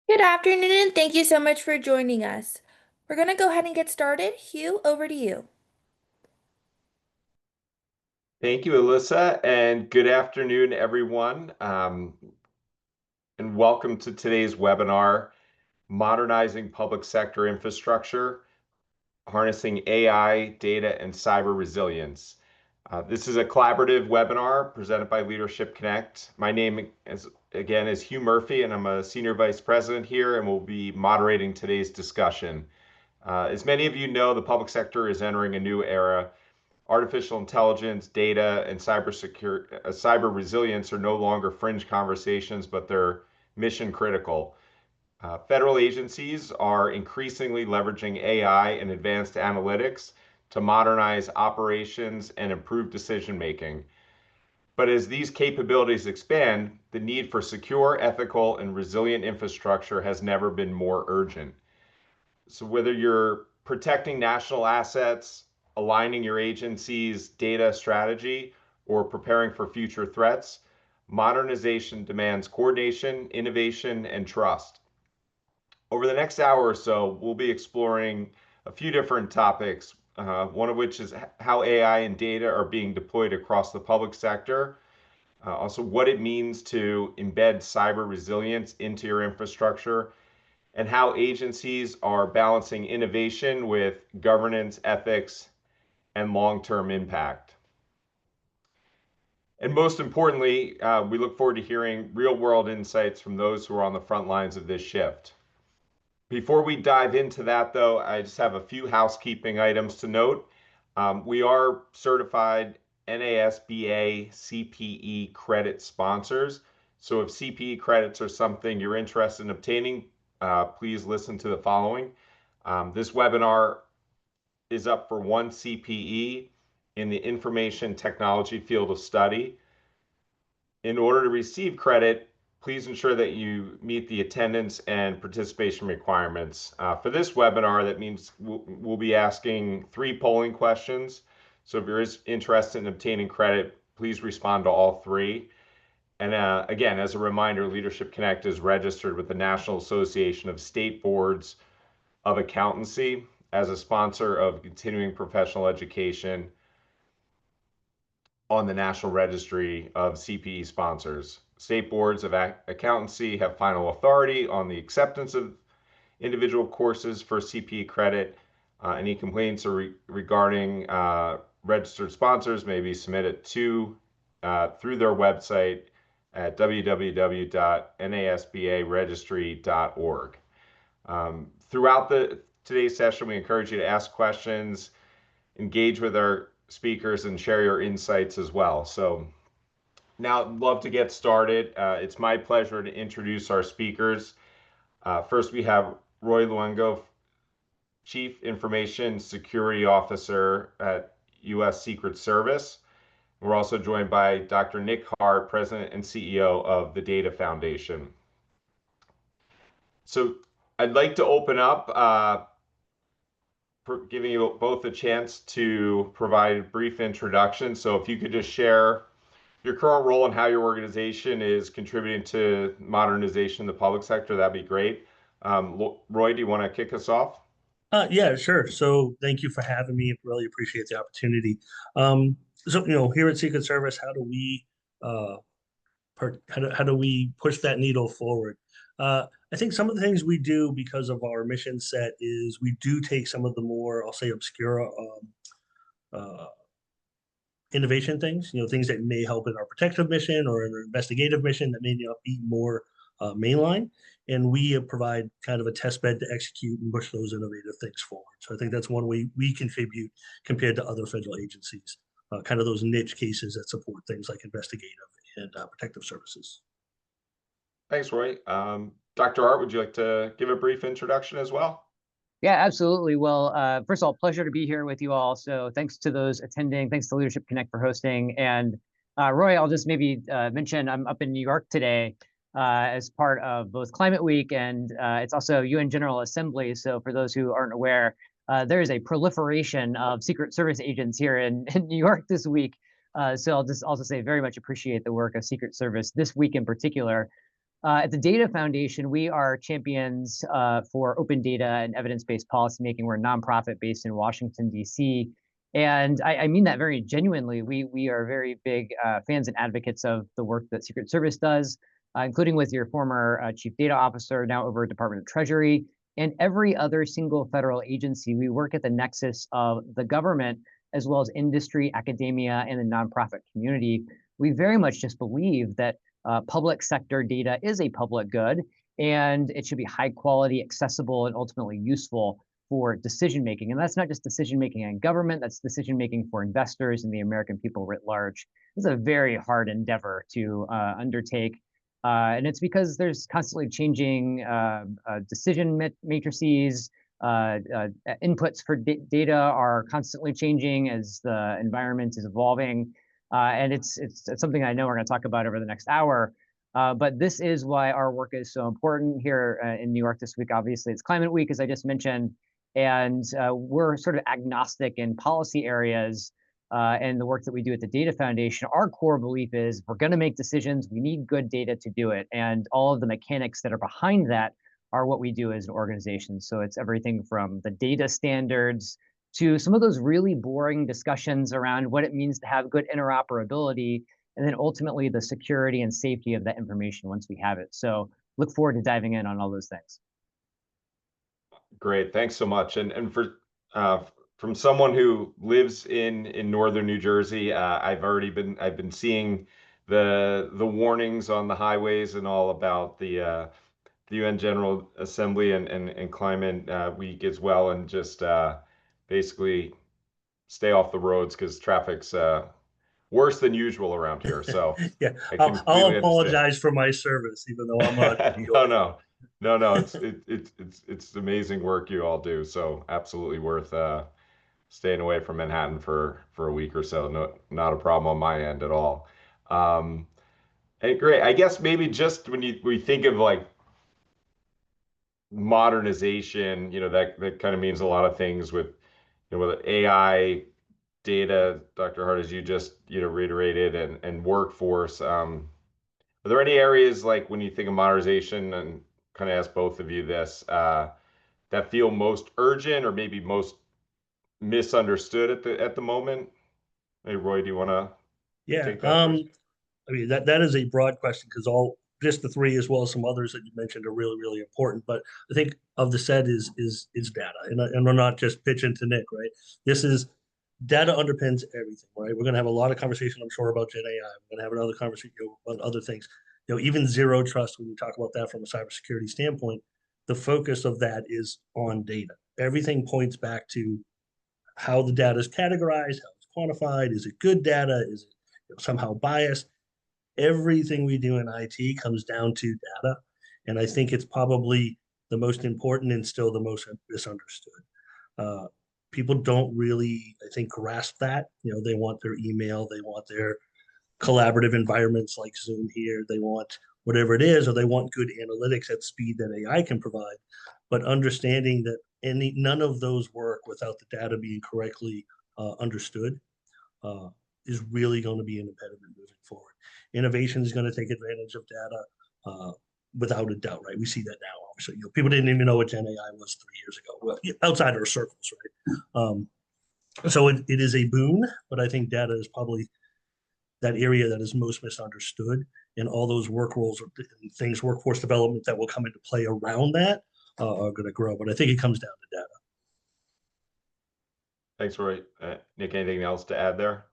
Good afternoon, and thank you so much for joining us. We're going to go ahead and get started. Hugh, over to you. Thank you, Alyssa, and good afternoon, everyone. And welcome to today's webinar, Modernizing Public Sector Infrastructure, Harnessing AI, Data, and Cyber Resilience. This is a collaborative webinar presented by Leadership Connect. My name, is Hugh Murphy, and I'm a Senior Vice President here and will be moderating today's discussion. As many of you know, the public sector is entering a new era. Artificial intelligence, data, and cyber resilience are no longer fringe conversations, but they're mission critical. Federal agencies are increasingly leveraging AI and advanced analytics to modernize operations and improve decision making. But as these capabilities expand, the need for secure, ethical, and resilient infrastructure has never been more urgent. So whether you're protecting national assets, aligning your agency's data strategy, or preparing for future threats, modernization demands coordination, innovation, and trust. Over the next hour or so, we'll be exploring a few different topics, one of which is how AI and data are being deployed across the public sector, also what it means to embed cyber resilience into your infrastructure, and how agencies are balancing innovation with governance, ethics, and long-term impact. And most importantly, we look forward to hearing real-world insights from those who are on the front lines of this shift. Before we dive into that, though, I just have a few housekeeping items to note. We are certified NASBA CPE credit sponsors. So if CPE credits are something you're interested in obtaining, please listen to the following. This webinar is up for one CPE in the information technology field of study. In order to receive credit, please ensure that you meet the attendance and participation requirements. For this webinar, that means we'll be asking 3 polling questions. So if you're interested in obtaining credit, please respond to all 3. And again, as a reminder, Leadership Connect is registered with the National Association of State Boards of Accountancy as a sponsor of continuing professional education on the National Registry of CPE sponsors. State boards of accountancy have final authority on the acceptance of individual courses for CPE credit. Any complaints regarding registered sponsors may be submitted to through their website at www.nasbaregistry.org. Throughout today's session, we encourage you to ask questions, engage with our speakers, and share your insights as well. So now I'd love to get started. It's my pleasure to introduce our speakers. First, we have Roy Luengo, Chief Information Security Officer at U.S. Secret Service. We're also joined by Dr. Nick Hart, President and CEO of the Data Foundation. So I'd like to open up giving you both a chance to provide a brief introduction. So if you could just share your current role and how your organization is contributing to modernization in the public sector, that'd be great. Roy, do you want to kick us off? Yeah, sure. So thank you for having me. Really appreciate the opportunity. Here at Secret Service, how do we how do we push that needle forward? I think some of the things we do because of our mission set is we do take some of the more, I'll say, obscure uh, innovation things, things that may help in our protective mission or in our investigative mission that may not be more mainline. And we provide kind of a test bed to execute and push those innovative things forward. So I think that's one way we contribute compared to other federal agencies, kind of those niche cases that support things like investigative and protective services. Thanks, Roy. Dr. Hart, would you like to give a brief introduction as well? Yeah, absolutely. Well, first of all, pleasure to be here with you all. So thanks to those attending. Thanks to Leadership Connect for hosting. And Roy, I'll just maybe mention I'm up in New York today as part of both Climate Week and it's also UN General Assembly. So for those who aren't aware, there is a proliferation of Secret Service agents here in New York this week. So I'll just also say very much appreciate the work of Secret Service this week in particular. At the Data Foundation, we are champions for open data and evidence-based policymaking. We're a nonprofit based in Washington, D.C. And I mean that very genuinely. We are very big fans and advocates of the work that Secret Service does, including with your former chief data officer, now over at Department of Treasury, and every other single federal agency. We work at the nexus of the government, as well as industry, academia, and the nonprofit community. We very much just believe that public sector data is a public good, and it should be high quality, accessible, and ultimately useful for decision making. And that's not just decision making in government, that's decision making for investors and the American people writ large. This is a very hard endeavor to undertake. And it's because there's constantly changing decision matrices. Inputs for data are constantly changing as the environment is evolving. And it's something I know we're going to talk about over the next hour. But this is why our work is so important here in New York this week. Obviously, it's Climate Week, as I just mentioned, and we're sort of agnostic in policy areas and the work that we do at the Data Foundation. Our core belief is we're going to make decisions. We need good data to do it, and all of the mechanics that are behind that are what we do as an organization. So it's everything from the data standards to some of those really boring discussions around what it means to have good interoperability, and then ultimately the security and safety of that information once we have it. So look forward to diving in on all those things. Great, thanks so much. And for from someone who lives in northern New Jersey, I've been seeing the warnings on the highways and all about the UN General Assembly and Climate Week as well, and just basically stay off the roads because traffic's worse than usual around here. So Yeah, I I'll completely understand. apologize for my service, even though I'm not in New No, York. no. It's amazing work you all do. So absolutely worth staying away from Manhattan for a week or so. No, not a problem on my end at all. And great. I guess maybe just when we think of like modernization, that kind of means a lot of things with with AI, data, Dr. Hart, as you just reiterated, and workforce. Are there any areas like when you think of modernization, and kind of ask both of you this, that feel most urgent or maybe most misunderstood at the moment? Hey, Roy, do you want to Yeah, take that first? I mean that is a broad question because all just the three as well as some others that you mentioned are really really important. But I think of the set is data, and we're not just pitching to Nick, right? This is data underpins everything, right? We're going to have a lot of conversation, I'm sure, about Gen AI. We're going to have another conversation about other things. Even zero trust, when we talk about that from a cybersecurity standpoint, the focus of that is on data. Everything points back to how the data is categorized, how it's quantified. Is it good data? Is it somehow biased? Everything we do in IT comes down to data. And I think it's probably the most important and still the most misunderstood. Uh, People don't really, I think, grasp that. They want their email, they want their collaborative environments like Zoom here, they want whatever it is, or they want good analytics at speed that AI can provide. But understanding that none of those work without the data being correctly understood uh, is really going to be an impediment moving forward. Innovation is going to take advantage of data without a doubt, right? We see that now. Obviously, people didn't even know what Gen AI was 3 years ago, well, outside our circles, right? So it is a boon, but I think data is probably that area that is most misunderstood, and all those work roles and things, workforce development that will come into play around that are going to grow. But I think it comes down to data. Thanks, Roy. Nick, anything else to add there?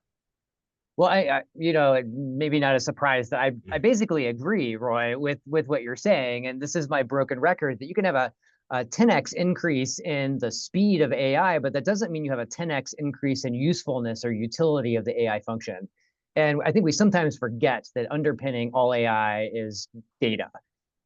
Well, maybe not a surprise that I basically agree, Roy, with what you're saying. And this is my broken record that you can have a 10x increase in the speed of AI, but that doesn't mean you have a 10x increase in usefulness or utility of the AI function. And I think we sometimes forget that underpinning all AI is data.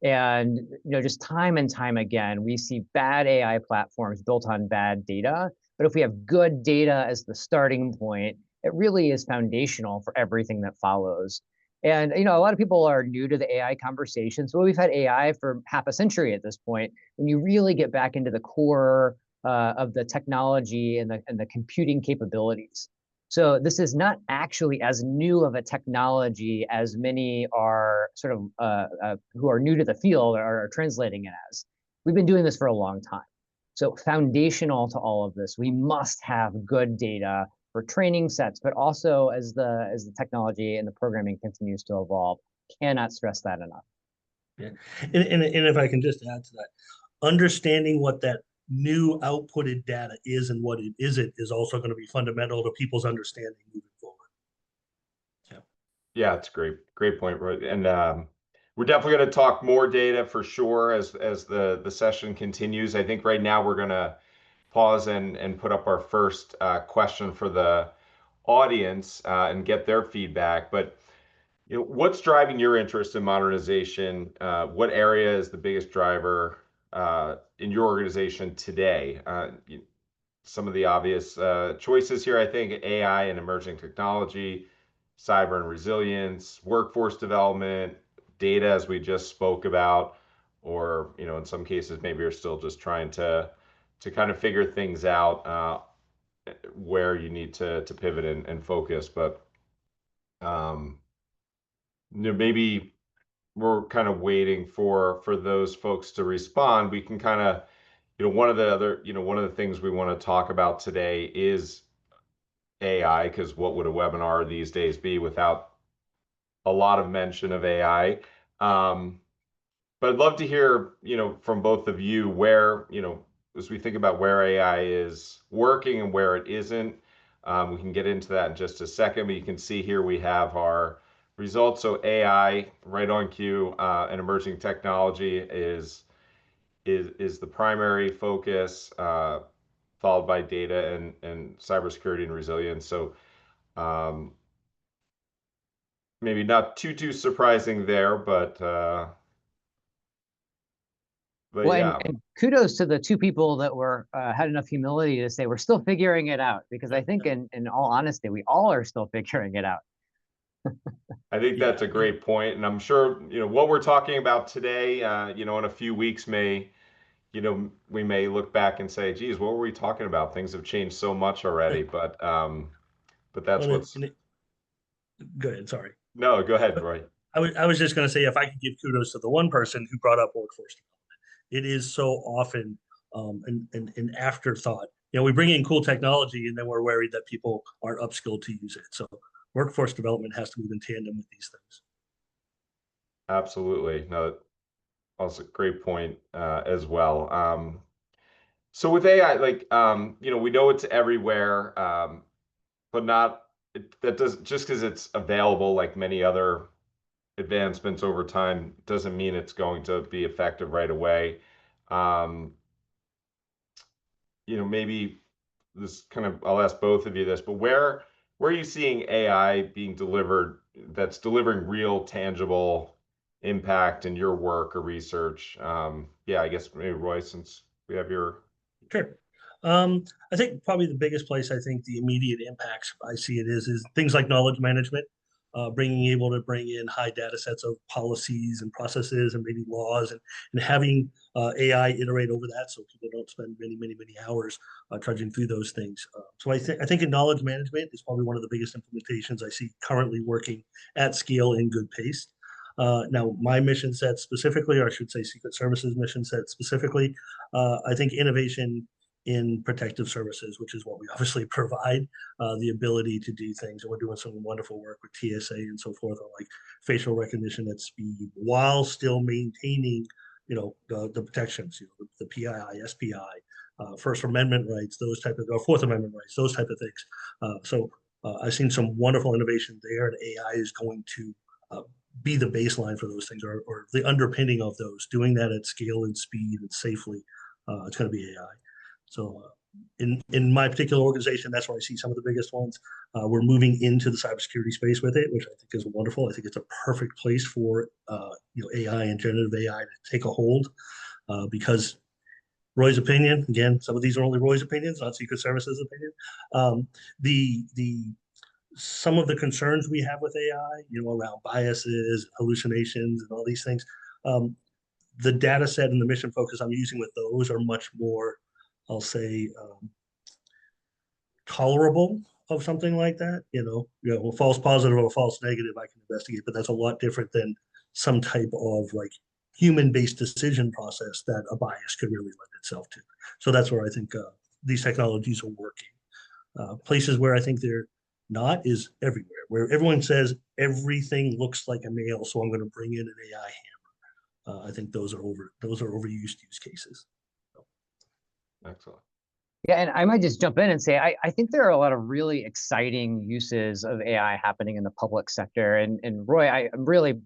And just time and time again, we see bad AI platforms built on bad data. But if we have good data as the starting point, it really is foundational for everything that follows. And a lot of people are new to the AI conversations. Well, we've had AI for half a century at this point. When you really get back into the core of the technology and the computing capabilities, So this is not actually as new of a technology as many are sort of who are new to the field are translating it as. We've been doing this for a long time. So foundational to all of this, we must have good data for training sets, but also as the technology and the programming continues to evolve. Cannot stress that enough. Yeah. And if I can just add to that, understanding what that new outputted data is and what it is also going to be fundamental to people's understanding moving forward. Yeah. Yeah, it's great point, Roy. And we're definitely going to talk more data for sure as the session continues. I think right now we're going to pause and put up our first question for the audience and get their feedback. But what's driving your interest in modernization? What area is the biggest driver in your organization today? Some of the obvious choices here, I think, AI and emerging technology, cyber and resilience, workforce development, data, as we just spoke about, or in some cases, maybe you're still just trying to kind of figure things out where you need to pivot and focus. But maybe we're kind of waiting for those folks to respond. We can kind of, one of the things we want to talk about today is AI, because what would a webinar these days be without a lot of mention of AI? But I'd love to hear, from both of you where, as we think about where AI is working and where it isn't. We can get into that in just a second, but you can see here we have our results. So AI, right on cue, and emerging technology is the primary focus, followed by data and cybersecurity and resilience. So maybe not too surprising there, but Well, yeah. and kudos to the two people that were had enough humility to say we're still figuring it out, because I think in all honesty, we all are still figuring it out. I think that's a great point, and I'm sure what we're talking about today. In a few weeks we may look back and say, "Geez, what were we talking about? Things have changed so much already." But that's Well, what's. Go ahead. Sorry. No, go ahead, Roy. I was just going to say, if I could give kudos to the one person who brought up workforce development, it is so often an afterthought. We bring in cool technology and then we're worried that people aren't upskilled to use it. So workforce development has to move in tandem with these things. Absolutely. No, also great point as well. So with AI, we know it's everywhere, but that doesn't, just because it's available like many other advancements over time doesn't mean it's going to be effective right away. Maybe this kind of, I'll ask both of you this, but where are you seeing AI being delivered that's delivering real tangible impact in your work or research? Yeah, I guess maybe Roy, since we have your. Sure. I think probably the biggest place I think the immediate impacts I see it is things like knowledge management, able to bring in high data sets of policies and processes and maybe laws, and having AI iterate over that so people don't spend many hours trudging through those things. So I think in knowledge management is probably one of the biggest implementations I see currently working at scale in good pace. Now, my mission set specifically, or I should say Secret Services mission set specifically, I think innovation in protective services, which is what we obviously provide, the ability to do things. And we're doing some wonderful work with TSA and so forth on like facial recognition at speed while still maintaining, the protections, the PII, SPI, First Amendment rights, those type of, or Fourth Amendment rights, those type of things. So I've seen some wonderful innovation there, and AI is going to be the baseline for those things, or the underpinning of those. Doing that at scale and speed and safely, it's going to be AI. So in my particular organization, that's where I see some of the biggest ones. We're moving into the cybersecurity space with it, which I think is wonderful. I think it's a perfect place for AI and generative AI to take a hold, because Roy's opinion, again, some of these are only Roy's opinions, not Secret Services opinion. The some of the concerns we have with AI, around biases, hallucinations, and all these things, the data set and the mission focus I'm using with those are much more, I'll say, tolerable of something like that. A false positive or a false negative I can investigate, but that's a lot different than some type of like human-based decision process that a bias could really lend itself to. So that's where I think these technologies are working. Places where I think they're not is everywhere, where everyone says everything looks like a nail, so I'm going to bring in an AI hammer. I think those are overused use cases. Excellent. Yeah, and I might just jump in and say I think there are a lot of really exciting uses of AI happening in the public sector. And Roy, I'm really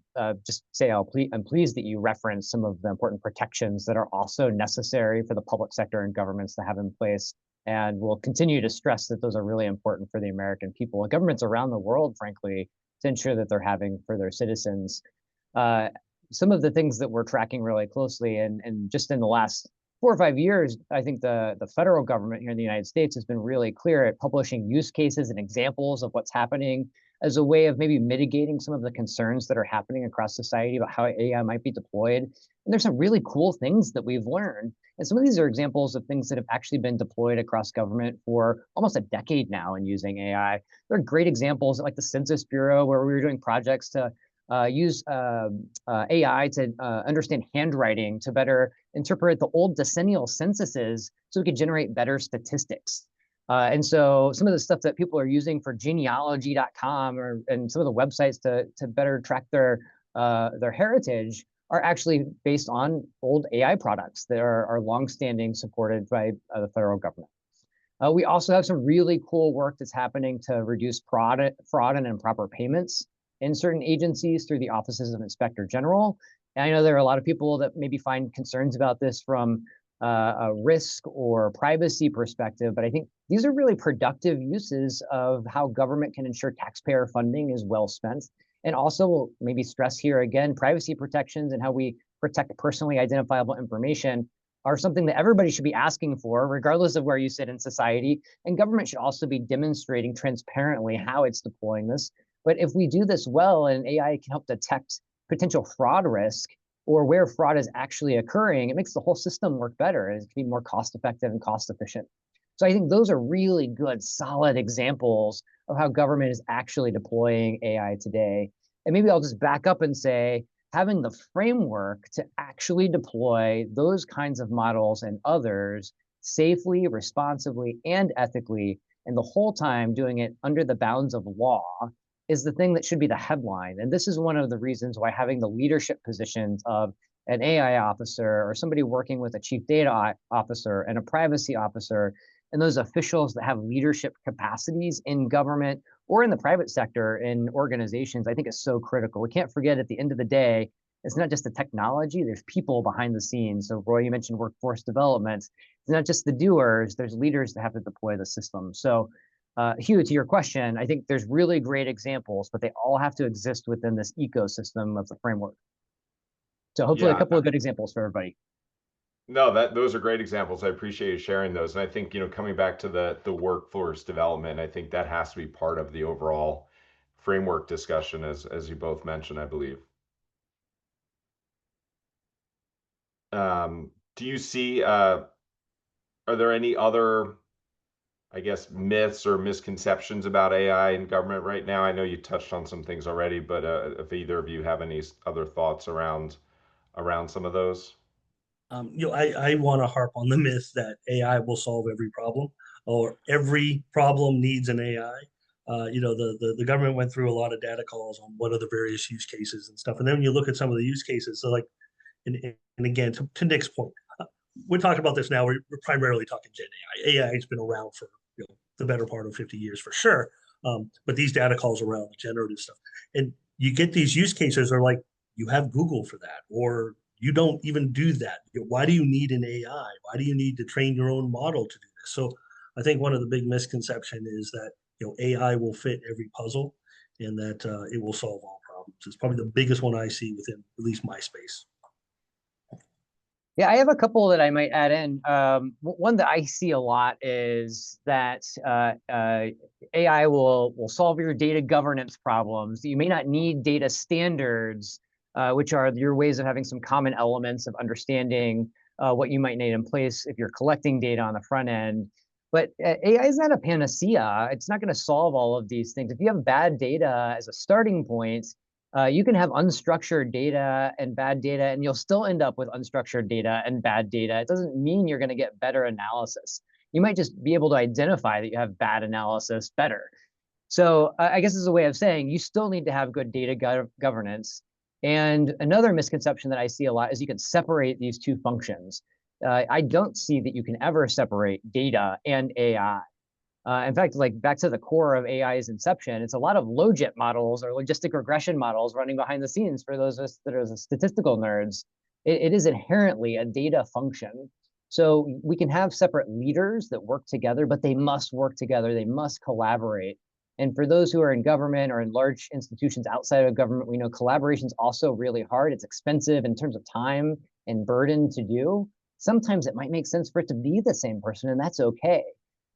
just say I'm pleased that you referenced some of the important protections that are also necessary for the public sector and governments to have in place. And we'll continue to stress that those are really important for the American people and governments around the world, frankly, to ensure that they're having for their citizens. Uh, some of the things that we're tracking really closely, and just in the last 4 or 5 years, I think the federal government here in the United States has been really clear at publishing use cases and examples of what's happening as a way of maybe mitigating some of the concerns that are happening across society about how AI might be deployed. And there's some really cool things that we've learned. And some of these are examples of things that have actually been deployed across government for almost a decade now in using AI. There are great examples like the Census Bureau, where we were doing projects to use AI to understand handwriting to better interpret the old decennial censuses so we could generate better statistics. And so some of the stuff that people are using for genealogy.com and some of the websites to better track their heritage are actually based on old AI products that are longstanding supported by the federal government. We also have some really cool work that's happening to reduce fraud and improper payments in certain agencies through the offices of Inspector General. And I know there are a lot of people that maybe find concerns about this from a risk or privacy perspective, but I think these are really productive uses of how government can ensure taxpayer funding is well spent. And also we'll maybe stress here again, privacy protections and how we protect personally identifiable information are something that everybody should be asking for, regardless of where you sit in society. And government should also be demonstrating transparently how it's deploying this. But if we do this well and AI can help detect potential fraud risk or where fraud is actually occurring, it makes the whole system work better and it can be more cost effective and cost efficient. So I think those are really good, solid examples of how government is actually deploying AI today. And maybe I'll just back up and say, having the framework to actually deploy those kinds of models and others safely, responsibly, and ethically, and the whole time doing it under the bounds of law is the thing that should be the headline. And this is one of the reasons why having the leadership positions of an AI officer or somebody working with a chief data officer and a privacy officer and those officials that have leadership capacities in government or in the private sector in organizations, I think is so critical. We can't forget at the end of the day, it's not just the technology, there's people behind the scenes. So Roy, you mentioned workforce development. It's not just the doers, there's leaders that have to deploy the system. So Hugh, to your question, I think there's really great examples, but they all have to exist within this ecosystem of the framework. So hopefully a couple of good examples for everybody. No, those are great examples. I appreciate you sharing those. And I think, coming back to the workforce development, I think that has to be part of the overall framework discussion, as you both mentioned, I believe. Do you see, are there any other, I guess, myths or misconceptions about AI in government right now? I know you touched on some things already, but if either of you have any other thoughts around some of those. I want to harp on the myth that AI will solve every problem or every problem needs an AI. The government went through a lot of data calls on what are the various use cases and stuff. And then when you look at some of the use cases, so like, and again, to Nick's point, we're talking about this now. We're primarily talking Gen AI. AI has been around for the better part of 50 years for sure. But these data calls around the generative stuff, and you get these use cases are like, you have Google for that, or you don't even do that. Why do you need an AI? Why do you need to train your own model to do this? So I think one of the big misconceptions is that AI will fit every puzzle and that it will solve all problems. It's probably the biggest one I see within at least my space. Yeah, I have a couple that I might add in. One that I see a lot is that AI will solve your data governance problems. You may not need data standards, which are your ways of having some common elements of understanding what you might need in place if you're collecting data on the front end. But AI is not a panacea. It's not going to solve all of these things. If you have bad data as a starting point, you can have unstructured data and bad data, and you'll still end up with unstructured data and bad data. It doesn't mean you're going to get better analysis. You might just be able to identify that you have bad analysis better. So I guess this is a way of saying you still need to have good data governance. And another misconception that I see a lot is you can separate these two functions. I don't see that you can ever separate data and AI. In fact, like back to the core of AI's inception, it's a lot of logit models or logistic regression models running behind the scenes for those of us that are statistical nerds. It is inherently a data function. So we can have separate leaders that work together, but they must work together. They must collaborate. And for those who are in government or in large institutions outside of government, we know collaboration is also really hard. It's expensive in terms of time and burden to do. Sometimes it might make sense for it to be the same person, and that's okay.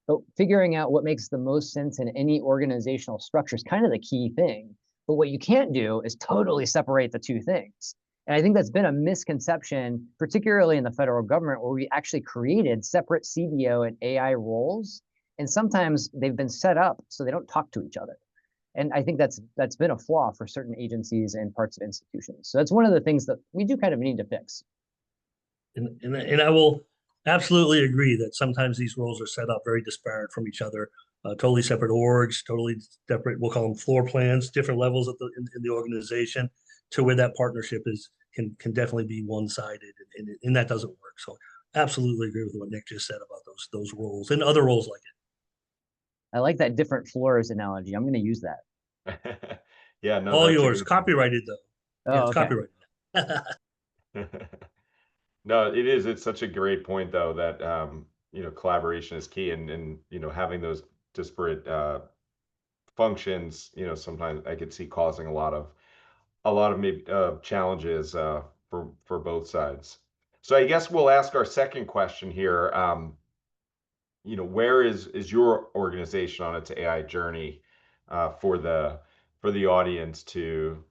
But figuring out what makes the most sense in any organizational structure is kind of the key thing. But what you can't do is totally separate the two things. And I think that's been a misconception, particularly in the federal government, where we actually created separate CDO and AI roles. And sometimes they've been set up so they don't talk to each other. And I think that's been a flaw for certain agencies and parts of institutions. So that's one of the things that we do kind of need to fix. And I will absolutely agree that sometimes these roles are set up very disparate from each other, totally separate orgs, totally separate, we'll call them floor plans, different levels of in the organization, to where that partnership can definitely be one-sided, and that doesn't work. So absolutely agree with what Nick just said about those roles and other roles like it. I like that different floors analogy. I'm going to use that. Yeah, no, All that's a yours, good one. copyrighted though. Yeah, Oh, it's okay. copyrighted. No, it is. It's such a great point, though, that collaboration is key, and having those disparate functions, sometimes I could see causing a lot of maybe challenges for both sides. So I guess we'll ask our second question here. Where is your organization on its AI journey for the audience to?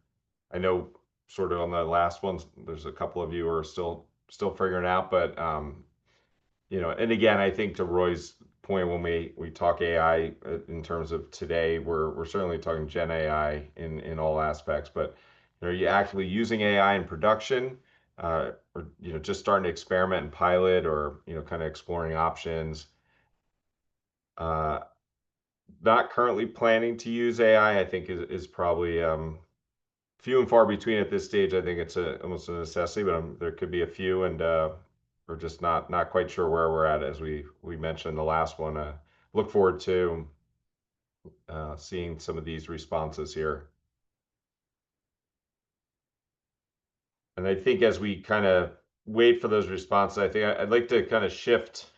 I know sort of on the last ones, there's a couple of you who are still figuring it out, but and again, I think to Roy's point, when we talk AI in terms of today, we're certainly talking Gen AI in all aspects, but are you actually using AI in production, or just starting to experiment and pilot, or kind of exploring options? Uh, Not currently planning to use AI, I think is probably few and far between at this stage. I think it's almost a necessity, but there could be a few, and we're just not quite sure where we're at, as we mentioned in the last one. Look forward to seeing some of these responses here. And I think as we kind of wait for those responses, I think I'd like to kind of shift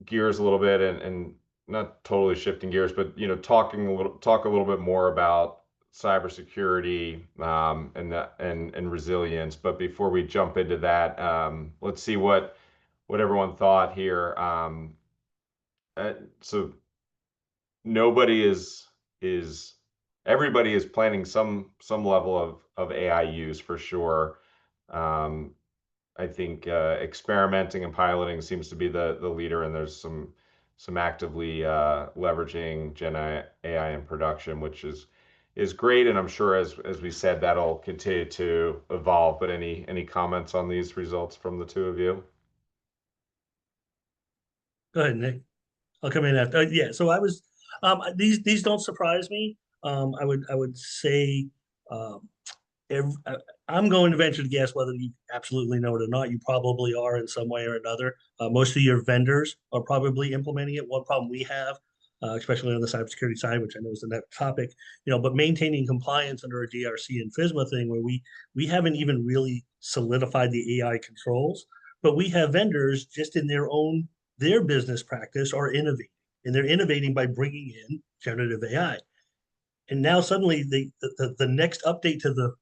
gears a little bit, and not totally shifting gears, but talk a little bit more about cybersecurity, and resilience. But before we jump into that, let's see what everyone thought here. So nobody is everybody is planning some level of AI use for sure. Um, I think experimenting and piloting seems to be the leader, and there's some actively leveraging Gen AI in production, which is great, and I'm sure as we said, that'll continue to evolve. But any comments on these results from the two of you? Go ahead, Nick. I'll come in after. Yeah, so I was these don't surprise me. I would say um, every, I'm going to venture to guess whether you absolutely know it or not. You probably are in some way or another. Most of your vendors are probably implementing it. One problem we have, especially on the cybersecurity side, which I know is the next topic, but maintaining compliance under a DRC and FISMA thing, where we haven't even really solidified the AI controls, but we have vendors just in their business practice are innovating, and they're innovating by bringing in generative AI. And now suddenly the next update to the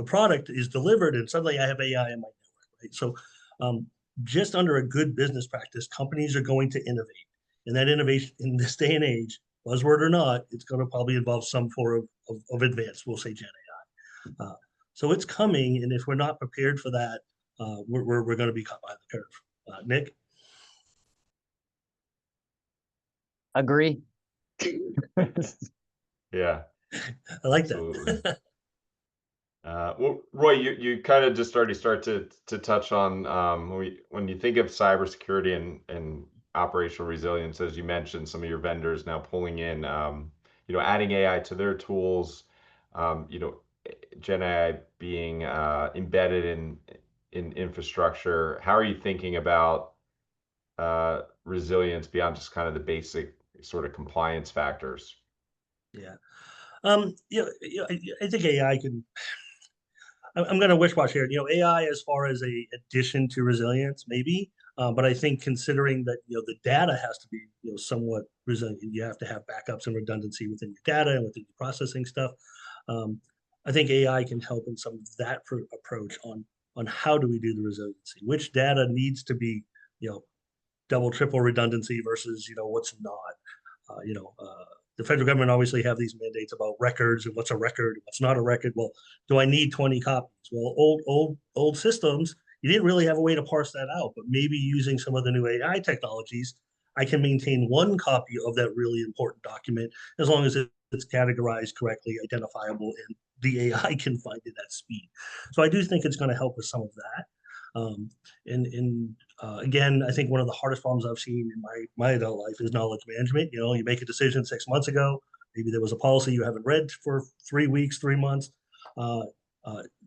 product is delivered, and suddenly I have AI in my network, right? So just under a good business practice, companies are going to innovate. And that innovation in this day and age, buzzword or not, it's going to probably involve some form of advanced, we'll say Gen AI. So it's coming, and if we're not prepared for that, we're going to be caught by the curve. Nick? Agree. Yeah, I like absolutely. that. Well, Roy, you kind of just already start to touch on when you think of cybersecurity and operational resilience, as you mentioned, some of your vendors now pulling in, adding AI to their tools, you know, Gen AI being embedded in infrastructure. How are you thinking about resilience beyond just kind of the basic sort of compliance factors? Yeah. I think AI can. I'm going to wish wash here. AI as far as a addition to resilience, maybe, but I think considering that the data has to be somewhat resilient, you have to have backups and redundancy within your data and within your processing stuff. Um, I think AI can help in some of that approach on how do we do the resiliency, which data needs to be double, triple redundancy versus what's not. Uh, you know, uh, the federal government obviously have these mandates about records and what's a record and what's not a record. Well, do I need 20 copies? Well, old systems, you didn't really have a way to parse that out, but maybe using some of the new AI technologies, I can maintain one copy of that really important document as long as it's categorized correctly, identifiable, and the AI can find it at speed. So I do think it's going to help with some of that. And again, I think one of the hardest problems I've seen in my adult life is knowledge management. You make a decision 6 months ago. Maybe there was a policy you haven't read for 3 weeks, 3 months. Uh,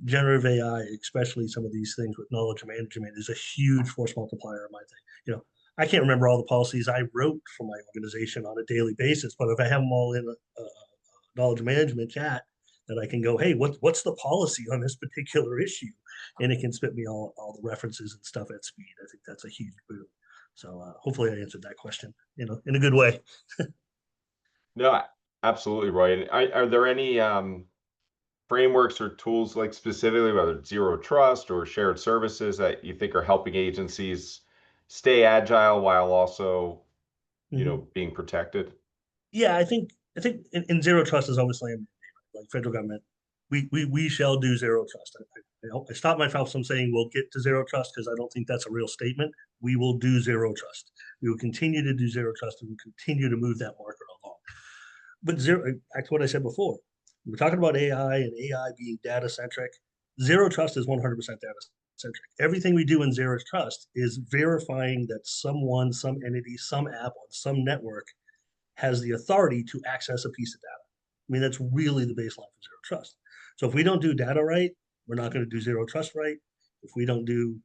Generative AI, especially some of these things with knowledge management, is a huge force multiplier in my thing. I can't remember all the policies I wrote for my organization on a daily basis, but if I have them all in a knowledge management chat, that I can go, hey, what's the policy on this particular issue? And it can spit me all the references and stuff at speed. I think that's a huge boon. So hopefully I answered that question, in a good way. No, absolutely, Roy. And are there any frameworks or tools, like specifically whether it's zero trust or shared services, that you think are helping agencies stay agile while also, Mhm. being protected? Yeah, I think in zero trust is obviously a mandate, right? Like federal government, we shall do zero trust. I stop myself from saying we'll get to zero trust because I don't think that's a real statement. We will do zero trust. We will continue to do zero trust and we'll continue to move that marker along. But back to what I said before, we're talking about AI and AI being data centric. Zero trust is 100% data centric. Everything we do in zero trust is verifying that someone, some entity, some app on some network has the authority to access a piece of data. I mean, that's really the baseline for zero trust. So if we don't do data right, we're not going to do zero trust right. If we don't do,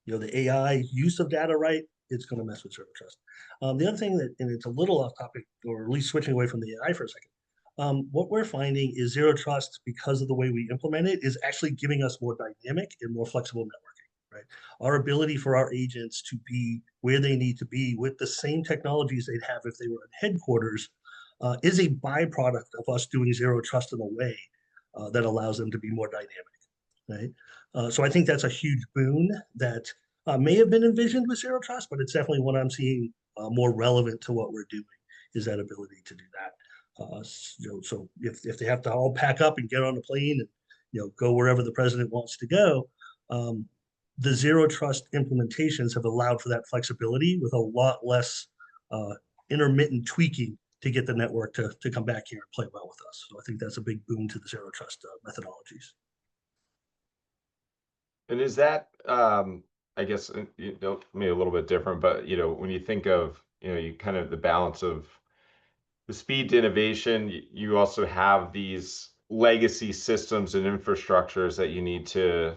the AI use of data right, it's going to mess with zero trust. The other thing that, and it's a little off topic, or at least switching away from the AI for a second, what we're finding is zero trust, because of the way we implement it, is actually giving us more dynamic and more flexible networking, right? Our ability for our agents to be where they need to be with the same technologies they'd have if they were at headquarters is a byproduct of us doing zero trust in a way that allows them to be more dynamic, right? So I think that's a huge boon that may have been envisioned with zero trust, but it's definitely what I'm seeing more relevant to what we're doing, is that ability to do that. So if they have to all pack up and get on a plane and go wherever the president wants to go, um, the zero trust implementations have allowed for that flexibility with a lot less uh, intermittent tweaking to get the network to come back here and play well with us. So I think that's a big boon to the zero trust methodologies. And is that, I guess, maybe a little bit different, but when you think of, you kind of the balance of the speed to innovation, you also have these legacy systems and infrastructures that you need Yeah.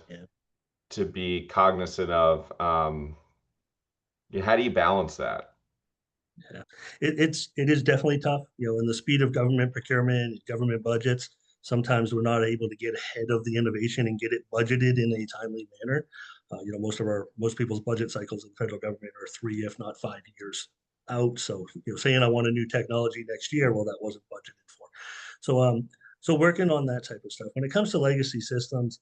to be cognizant of. How do you balance that? Yeah, it is definitely tough. In the speed of government procurement, government budgets, sometimes we're not able to get ahead of the innovation and get it budgeted in a timely manner. Most people's budget cycles in federal government are 3, if not 5 years out. So, saying I want a new technology next year, well, that wasn't budgeted for. So working on that type of stuff. When it comes to legacy systems,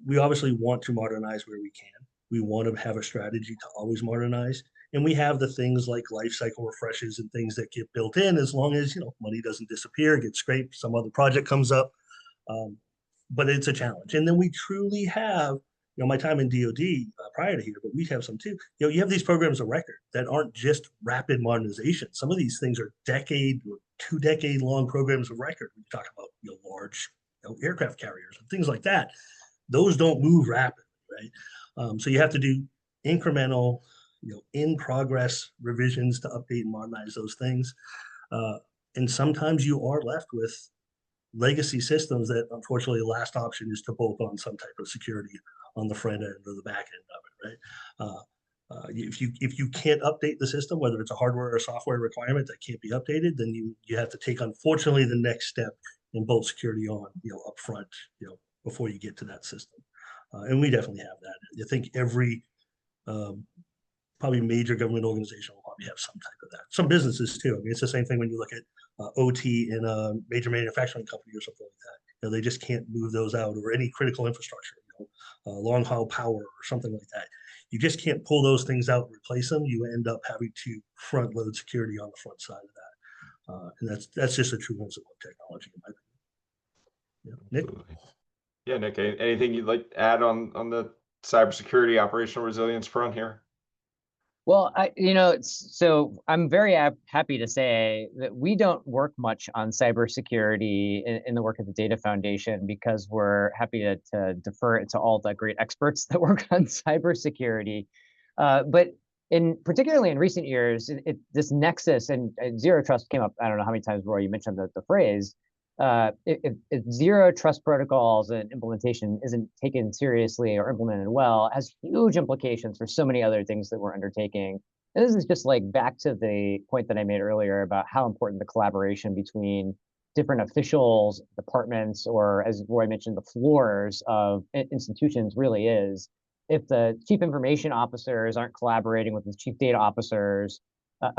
we obviously want to modernize where we can. We want to have a strategy to always modernize, and we have the things like life cycle refreshes and things that get built in, as long as money doesn't disappear, get scraped, some other project comes up. um, but it's a challenge, and then we truly have my time in DoD prior to here, but we have some too. You have these programs of record that aren't just rapid modernization. Some of these things are decade or 2 decade long programs of record. We talk about large aircraft carriers and things like that. Those don't move rapidly, right? So you have to do incremental, in progress revisions to update and modernize those things. And sometimes you are left with legacy systems that, unfortunately, the last option is to bolt on some type of security on the front end or the back end of it, right? If you can't update the system, whether it's a hardware or software requirement that can't be updated, then you have to take, unfortunately, the next step and bolt security on, up front, before you get to that system. And we definitely have that. I think every probably major government organization will probably have some type of that. Some businesses too. I mean, it's the same thing when you look at OT in a major manufacturing company or something like that. They just can't move those out, or any critical infrastructure, long haul power or something like that. You just can't pull those things out and replace them. You end up having to front load security on the front side of that. And that's just a true principle of technology, in my opinion. Nick? Absolutely. Yeah, Nick, anything you'd like to add on the cybersecurity operational resilience front here? Well, so I'm very happy to say that we don't work much on cybersecurity in the work of the Data Foundation, because we're happy to defer it to all the great experts that work on cybersecurity. But particularly in recent years, this nexus and zero trust came up. I don't know how many times, Roy, you mentioned the phrase. If zero trust protocols and implementation isn't taken seriously or implemented well, it has huge implications for so many other things that we're undertaking. And this is just like back to the point that I made earlier about how important the collaboration between different officials, departments, or, as Roy mentioned, the floors of institutions really is. If the chief information officers aren't collaborating with the chief data officers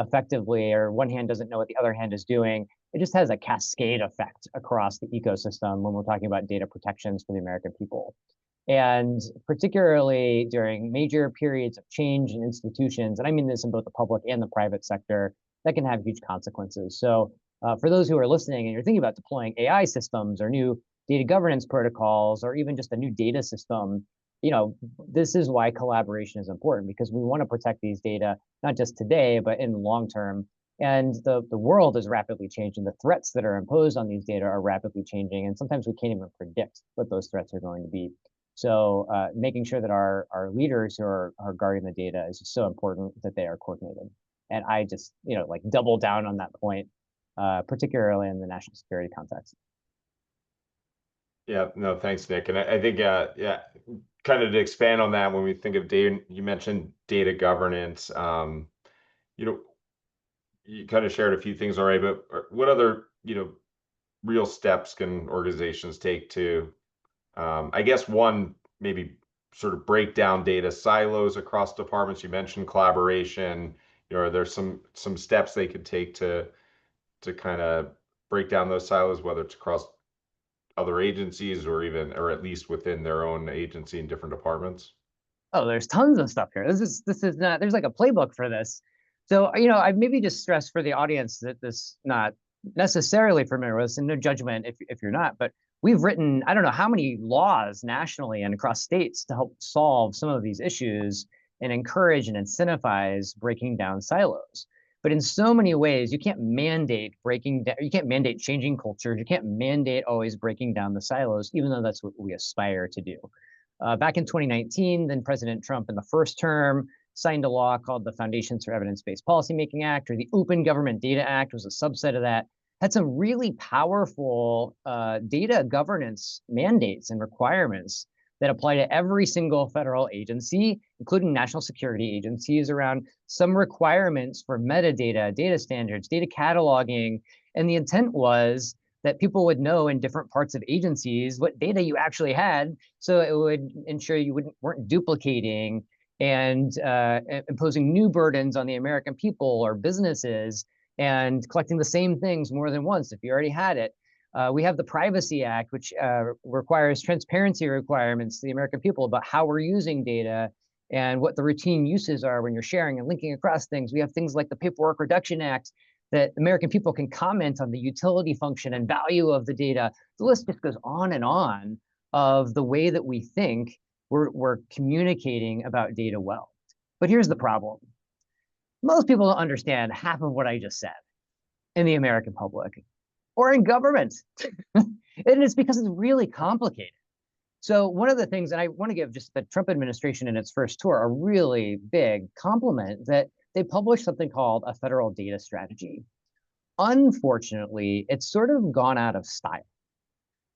effectively, or one hand doesn't know what the other hand is doing, it just has a cascade effect across the ecosystem when we're talking about data protections for the American people. And particularly during major periods of change in institutions, and I mean this in both the public and the private sector, that can have huge consequences. So for those who are listening and you're thinking about deploying AI systems or new data governance protocols, or even just a new data system, this is why collaboration is important, because we want to protect these data, not just today, but in the long term. And the world is rapidly changing. The threats that are imposed on these data are rapidly changing. And sometimes we can't even predict what those threats are going to be. So making sure that our leaders who are guarding the data is just so important that they are coordinated. And I just, like double down on that point, particularly in the national security context. Yeah, no, thanks, Nick. And I think, yeah, kind of to expand on that, when we think of data, you mentioned data governance. You kind of shared a few things already, but what other, real steps can organizations take to, I guess, one, maybe sort of break down data silos across departments? You mentioned collaboration. Are there some steps they could take to kind of break down those silos, whether it's across other agencies or at least within their own agency in different departments? Oh, there's tons of stuff here. This is not, there's like a playbook for this. So, I maybe just stress for the audience that this not necessarily familiar with this, and no judgment if you're not, but we've written, I don't know how many laws nationally and across states to help solve some of these issues and encourage and incentivize breaking down silos. But in so many ways, you can't mandate breaking down, you can't mandate changing cultures, you can't mandate always breaking down the silos, even though that's what we aspire to do. Back in 2019, then President Trump in the first term signed a law called the Foundations for Evidence-Based Policymaking Act, or the Open Government Data Act was a subset of that. Had some really powerful data governance mandates and requirements that apply to every single federal agency, including national security agencies, around some requirements for metadata, data standards, data cataloging. And the intent was that people would know in different parts of agencies what data you actually had, so it would ensure you weren't duplicating and imposing new burdens on the American people or businesses and collecting the same things more than once if you already had it. We have the Privacy Act, which requires transparency requirements to the American people about how we're using data and what the routine uses are when you're sharing and linking across things. We have things like the Paperwork Reduction Act, that American people can comment on the utility function and value of the data. The list just goes on and on of the way that we think We're communicating about data well. But here's the problem. Most people don't understand half of what I just said in the American public or in government. And it's because it's really complicated. So one of the things, and I want to give just the Trump administration in its first tour a really big compliment, that they published something called a federal data strategy. Unfortunately, it's sort of gone out of style.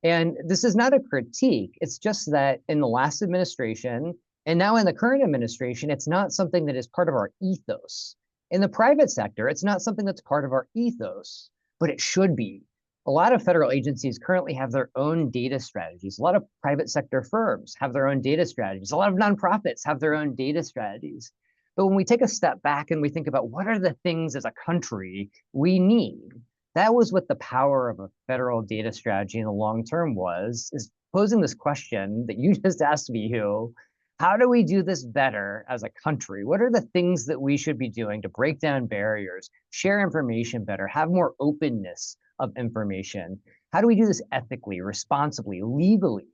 And this is not a critique. It's just that in the last administration, and now in the current administration, it's not something that is part of our ethos. In the private sector, it's not something that's part of our ethos, but it should be. A lot of federal agencies currently have their own data strategies. A lot of private sector firms have their own data strategies. A lot of nonprofits have their own data strategies. But when we take a step back and we think about what are the things as a country we need, that was what the power of a federal data strategy in the long term was, is posing this question that you just asked me, Hugh. How do we do this better as a country? What are the things that we should be doing to break down barriers, share information better, have more openness of information? How do we do this ethically, responsibly, legally?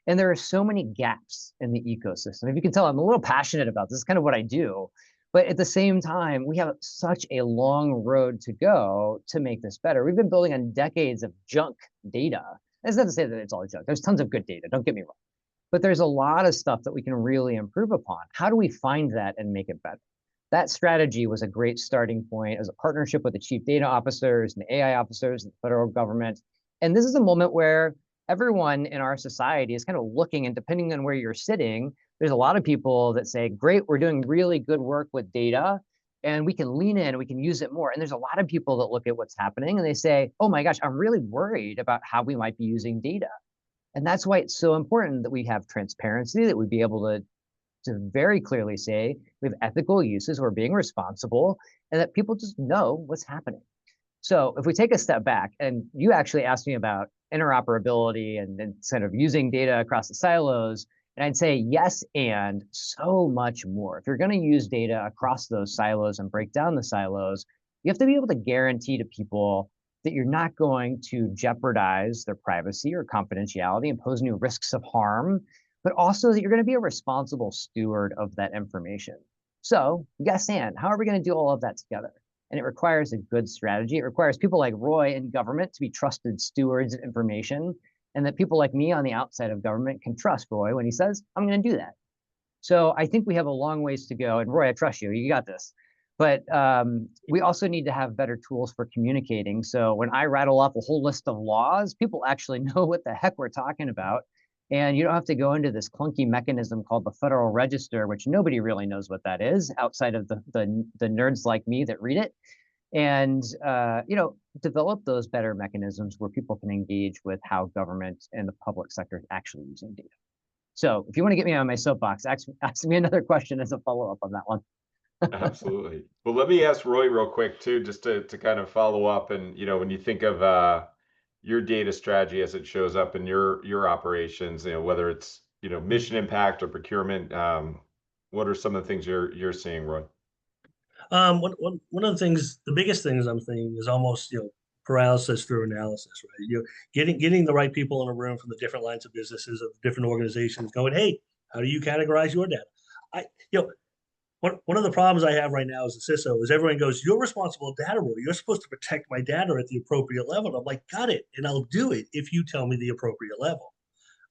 And there are so many gaps in the ecosystem. If you can tell, I'm a little passionate about this. It's kind of what I do. But at the same time, we have such a long road to go to make this better. We've been building on decades of junk data. That's not to say that it's all junk. There's tons of good data, don't get me wrong. But there's a lot of stuff that we can really improve upon. How do we find that and make it better? That strategy was a great starting point as a partnership with the chief data officers and the AI officers and the federal government. And this is a moment where everyone in our society is kind of looking, and depending on where you're sitting, there's a lot of people that say, great, we're doing really good work with data and we can lean in, we can use it more. And there's a lot of people that look at what's happening and they say, oh my gosh, I'm really worried about how we might be using data. And that's why it's so important that we have transparency, that we be able to very clearly say we have ethical uses, we're being responsible, and that people just know what's happening. So if we take a step back, and you actually asked me about interoperability and sort of using data across the silos, and I'd say yes, and so much more. If you're going to use data across those silos and break down the silos, you have to be able to guarantee to people that you're not going to jeopardize their privacy or confidentiality and pose new risks of harm, but also that you're going to be a responsible steward of that information. So yes, and how are we going to do all of that together? And it requires a good strategy. It requires people like Roy in government to be trusted stewards of information, and that people like me on the outside of government can trust Roy when he says, I'm going to do that. So I think we have a long ways to go. And Roy, I trust you. You got this. But we also need to have better tools for communicating. So when I rattle off a whole list of laws, people actually know what the heck we're talking about. And you don't have to go into this clunky mechanism called the Federal Register, which nobody really knows what that is outside of the nerds like me that read it. And develop those better mechanisms where people can engage with how government and the public sector is actually using data. So if you want to get me on my soapbox, ask me another question as a follow-up on that one. Absolutely. Well, let me ask Roy real quick too, just to kind of follow up. And when you think of your data strategy as it shows up in your operations, whether it's mission impact or procurement, what are some of the things you're seeing, Roy? One of the things, the biggest things I'm thinking is almost paralysis through analysis, right? Getting the right people in a room from the different lines of businesses of different organizations, going, hey, how do you categorize your data? One of the problems I have right now as a CISO is everyone goes, you're responsible data rule. You're supposed to protect my data at the appropriate level. I'm like, got it. And I'll do it if you tell me the appropriate level.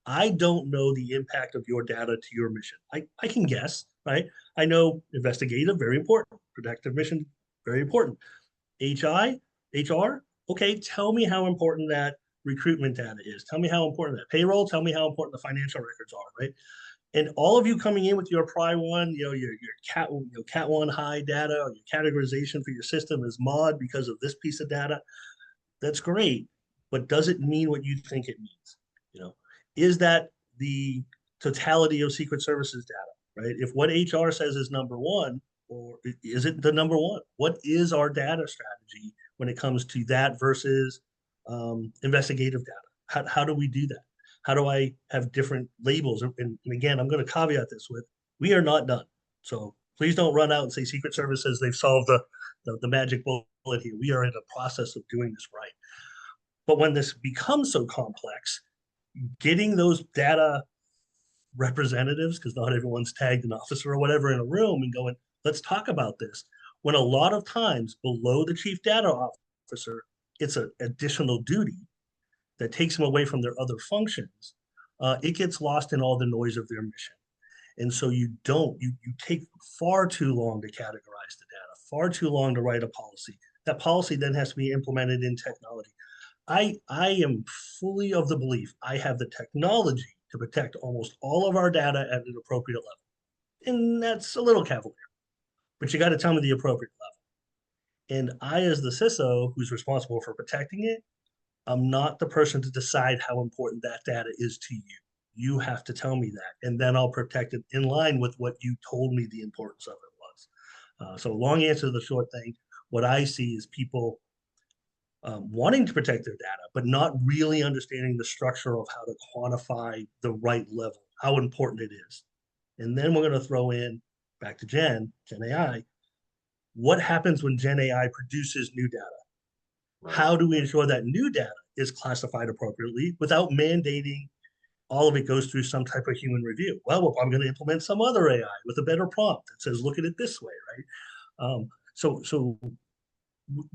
I don't know the impact of your data to your mission. I can guess, right? I know investigative, very important. Protective mission, very important. HR, okay, tell me how important that recruitment data is. Tell me how important that payroll, tell me how important the financial records are, right? And all of you coming in with your Pry One, your Cat 1 high data, or your categorization for your system is mod because of this piece of data. That's great, but does it mean what you think it means? Is that the totality of Secret Services data, right? If what HR says is number one, or is it the number one? What is our data strategy when it comes to that versus investigative data? How do we do that? How do I have different labels? And again, I'm going to caveat this with, we are not done. So please don't run out and say Secret Service says they've solved the magic bullet here. We are in a process of doing this right. But when this becomes so complex, getting those data representatives, because not everyone's tagged an officer or whatever in a room, and going, let's talk about this. When a lot of times below the chief data officer, it's an additional duty that takes them away from their other functions. It gets lost in all the noise of their mission. And so you take far too long to categorize the data, far too long to write a policy. That policy then has to be implemented in technology. I am fully of the belief I have the technology to protect almost all of our data at an appropriate level. And that's a little cavalier, but you got to tell me the appropriate level. And I, as the CISO who's responsible for protecting it, I'm not the person to decide how important that data is to you. You have to tell me that, and then I'll protect it in line with what you told me the importance of it was. So long answer to the short thing, what I see is people wanting to protect their data, but not really understanding the structure of how to quantify the right level, how important it is. And then we're going to throw in, back to Gen AI, what happens when Gen AI produces new data? Right. How do we ensure that new data is classified appropriately without mandating all of it goes through some type of human review? Well, I'm going to implement some other AI with a better prompt that says, look at it this way, right? So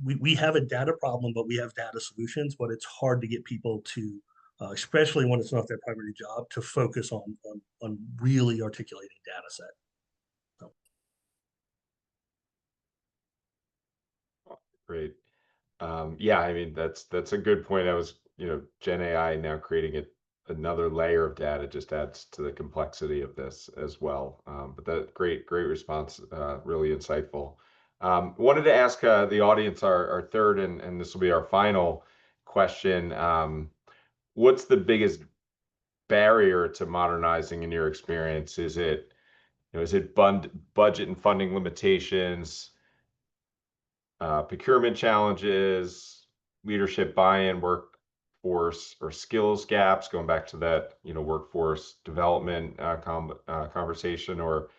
we have a data problem, but we have data solutions, but it's hard to get people to, especially when it's not their primary job, to focus on really articulating data set. So. Great. Yeah, I mean, that's a good point. I was, Gen AI now creating another layer of data just adds to the complexity of this as well. But that great response, really insightful. Wanted to ask the audience our third, and this will be our final question. What's the biggest barrier to modernizing in your experience? Is it, budget and funding limitations, procurement challenges, leadership buy-in, workforce or skills gaps, going back to that, workforce development conversation, or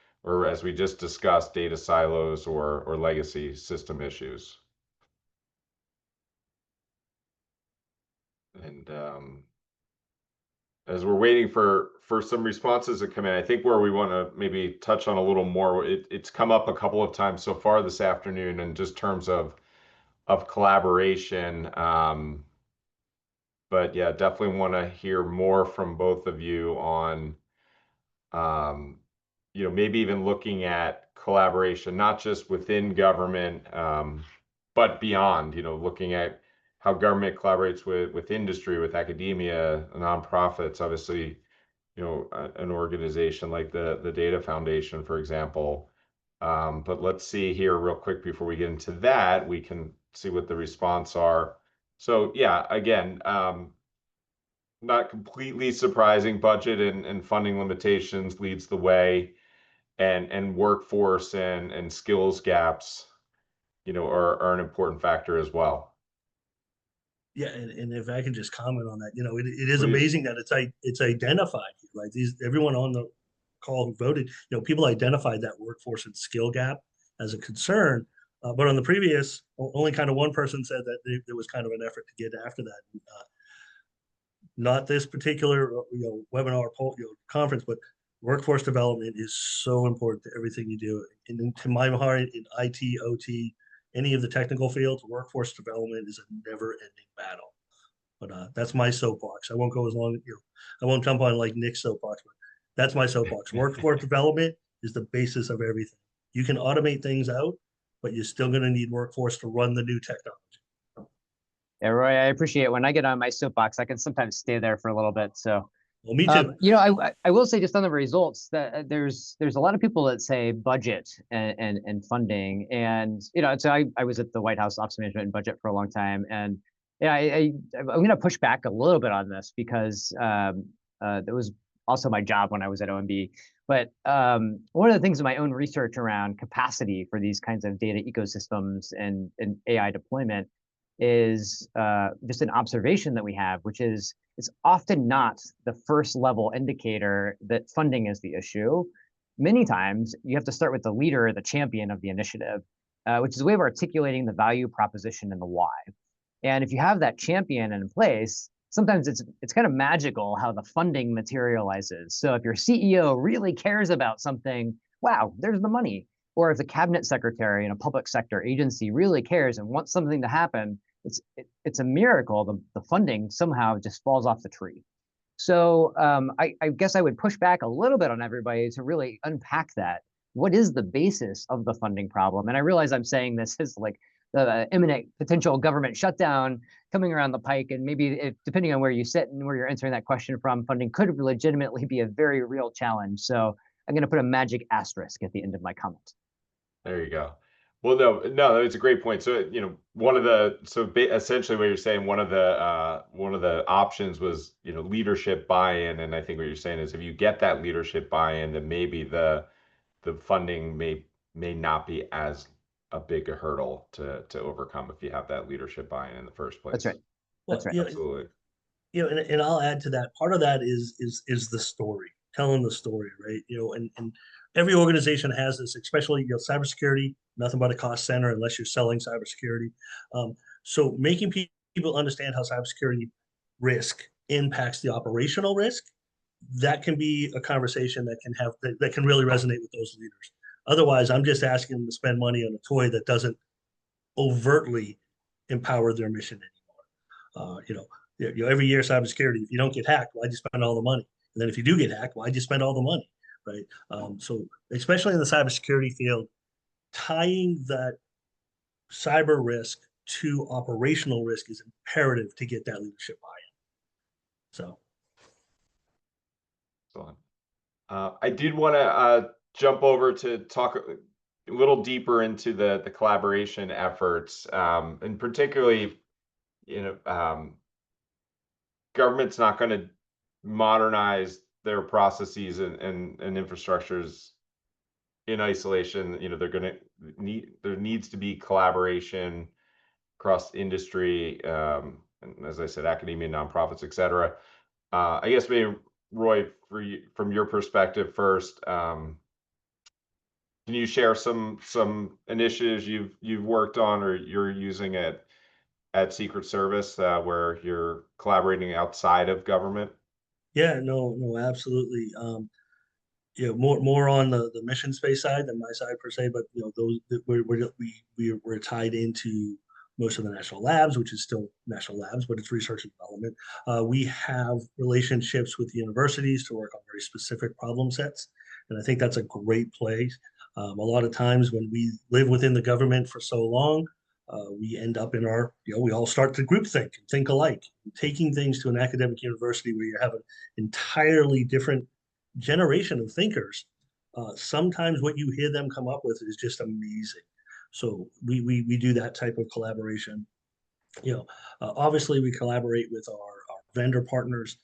as we just discussed, data silos or legacy system issues? And as we're waiting for some responses to come in, I think where we want to maybe touch on a little more, it's come up a couple of times so far this afternoon, in just terms of collaboration. But yeah, definitely want to hear more from both of you on, maybe even looking at collaboration, not just within government, but beyond, looking at how government collaborates with industry, with academia, nonprofits, obviously, an organization like the Data Foundation, for example. But let's see here real quick before we get into that, we can see what the response are. So yeah, again, not completely surprising, budget and funding limitations leads the way, and workforce and skills gaps, are an important factor as well. Yeah, and if I can just comment on that, it is Please. amazing that it's identified, right? Everyone on the call who voted, people identified that workforce and skill gap as a concern. But on the previous, only kind of one person said that there was kind of an effort to get after that. Not this particular webinar conference, but workforce development is so important to everything you do. And to my heart, in IT, OT, any of the technical fields, workforce development is a never-ending battle. But that's my soapbox. I won't go as long. I won't jump on like Nick's soapbox, but that's my soapbox. Workforce development is the basis of everything. You can automate things out, but you're still going to need workforce to run the new technology. Yeah, Roy, I appreciate it. When I get on my soapbox, I can sometimes stay there for a little bit. So, well, me too. I will say just on the results that there's a lot of people that say budget and funding, and so I was at the White House Office of Management and Budget for a long time, and yeah, I'm going to push back a little bit on this because that was also my job when I was at OMB. But one of the things in my own research around capacity for these kinds of data ecosystems and AI deployment is just an observation that we have, which is it's often not the first level indicator that funding is the issue. Many times you have to start with the leader, the champion of the initiative, which is a way of articulating the value proposition and the why. And if you have that champion in place, sometimes it's kind of magical how the funding materializes. So if your CEO really cares about something, wow, there's the money. Or if the cabinet secretary in a public sector agency really cares and wants something to happen, it's a miracle. The funding somehow just falls off the tree. So I guess I would push back a little bit on everybody to really unpack that. What is the basis of the funding problem? And I realize I'm saying this as like the imminent potential government shutdown coming around the pike, and maybe depending on where you sit and where you're answering that question from, funding could legitimately be a very real challenge. So I'm going to put a magic asterisk at the end of my comment. There you go. Well, no, it's a great point. So, one of the essentially what you're saying, one of the options was, leadership buy-in, and I think what you're saying is if you get that leadership buy-in, then maybe the funding may not be as a big a hurdle to overcome if you have that leadership buy-in in the first place. That's right. Well, That's right. Absolutely. And I'll add to that. Part of that is the story, telling the story, right? And every organization has this, especially cybersecurity. Nothing but a cost center unless you're selling cybersecurity. So making people understand how cybersecurity risk impacts the operational risk, that can be a conversation that can really resonate with those leaders. Otherwise, I'm just asking them to spend money on a toy that doesn't overtly empower their mission anymore. Every year cybersecurity, if you don't get hacked, why'd you spend all the money? And then if you do get hacked, why'd you spend all the money, right? So especially in the cybersecurity field, tying that cyber risk to operational risk is imperative to get that leadership buy-in. So. Excellent. I did want to jump over to talk a little deeper into the collaboration efforts, and particularly, government's not going to modernize their processes and infrastructures in isolation. They're going to there needs to be collaboration across industry, and as I said, academia, nonprofits, etc. I guess maybe Roy, from your perspective first, can you share some initiatives you've worked on or you're using at Secret Service, where you're collaborating outside of government? Yeah, no, absolutely. More on the mission space side than my side per se, but those we're tied into most of the national labs, which is still national labs, but it's research and development. We have relationships with universities to work on very specific problem sets, and I think that's a great place. A lot of times when we live within the government for so long, we end up in we all start to groupthink and think alike. Taking things to an academic university where you have an entirely different generation of thinkers, sometimes what you hear them come up with is just amazing. So we do that type of collaboration. Obviously we collaborate with our vendor partners.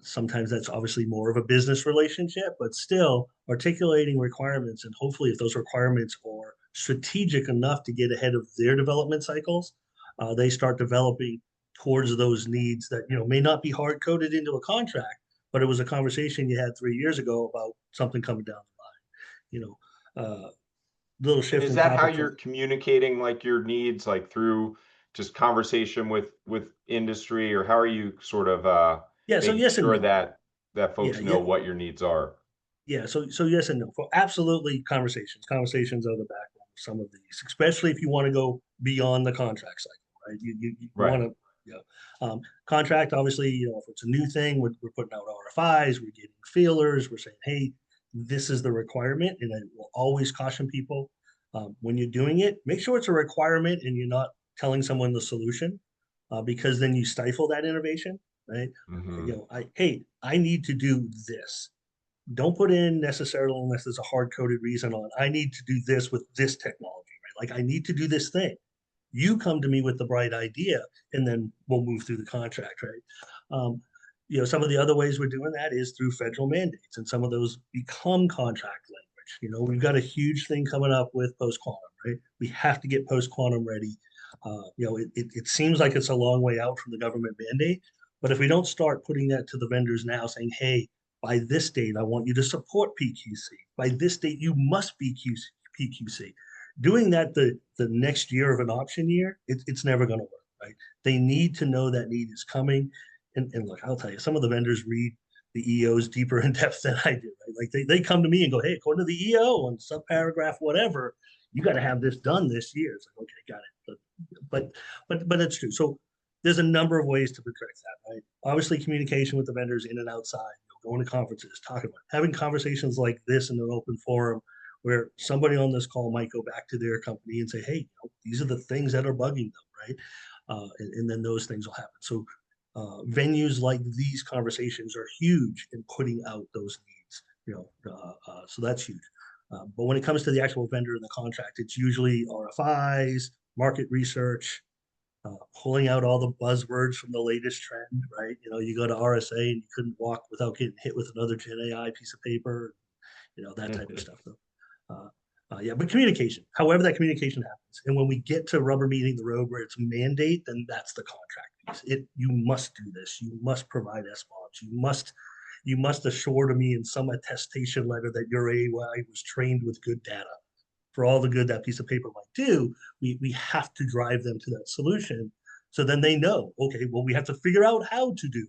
Sometimes that's obviously more of a business relationship, but still articulating requirements, and hopefully if those requirements are strategic enough to get ahead of their development cycles, they start developing towards those needs that may not be hard coded into a contract, but it was a conversation you had 3 years ago about something coming down the line. Little And shift is in that how topic. you're communicating like your needs, like through just conversation with industry, or how are you sort of Yeah, so making yes and sure no. that Yeah, folks know yeah, what your needs are? yeah. So yes and no. For absolutely conversations. Conversations are the backbone of some of these, especially if you want to go beyond the contract cycle, right? You Right. want to, contract, obviously, if it's a new thing, we're putting out RFIs, we're getting feelers, we're saying, hey, this is the requirement. And I will always caution people, when you're doing it, make sure it's a requirement and you're not telling someone the solution, because then you stifle that innovation, right? Hmm. I need to do this. Don't put in necessarily, unless there's a hard coded reason on, I need to do this with this technology, right? Like I need to do this thing. You come to me with the bright idea, and then we'll move through the contract, right? Some of the other ways we're doing that is through federal mandates, and some of those become contract language. We've got a huge thing coming up with post quantum, right? We have to get post quantum ready. It seems like it's a long way out from the government mandate, but if we don't start putting that to the vendors now, saying, hey, by this date, I want you to support PQC. By this date, you must be PQC. Doing that the next year of an option year, it's never going to work, right? They need to know that need is coming. and look, I'll tell you, some of the vendors read the EOs deeper in depth than I do. Right? Like they come to me and go, hey, according to the EO on subparagraph whatever, you got to have this done this year. It's like, okay, got it. But it's true. So there's a number of ways to protect that, right? Obviously, communication with the vendors in and outside, going to conferences, talking about having conversations like this in an open forum where somebody on this call might go back to their company and say, hey, these are the things that are bugging them, right? And then those things will happen. So venues like these conversations are huge in putting out those needs, so that's huge. But when it comes to the actual vendor and the contract, it's usually RFIs, market research, pulling out all the buzzwords from the latest trend, right? You go to RSA and you couldn't walk without getting hit with another Gen AI piece of paper, that type of stuff. Though. Yeah, but communication, however that communication happens. And when we get to rubber meeting the road where it's a mandate, then that's the contract piece. You must do this. You must provide SBOMs. You must assure to me in some attestation letter that your AI was trained with good data. For all the good that piece of paper might do, we have to drive them to that solution. So then they know, okay, well, we have to figure out how to do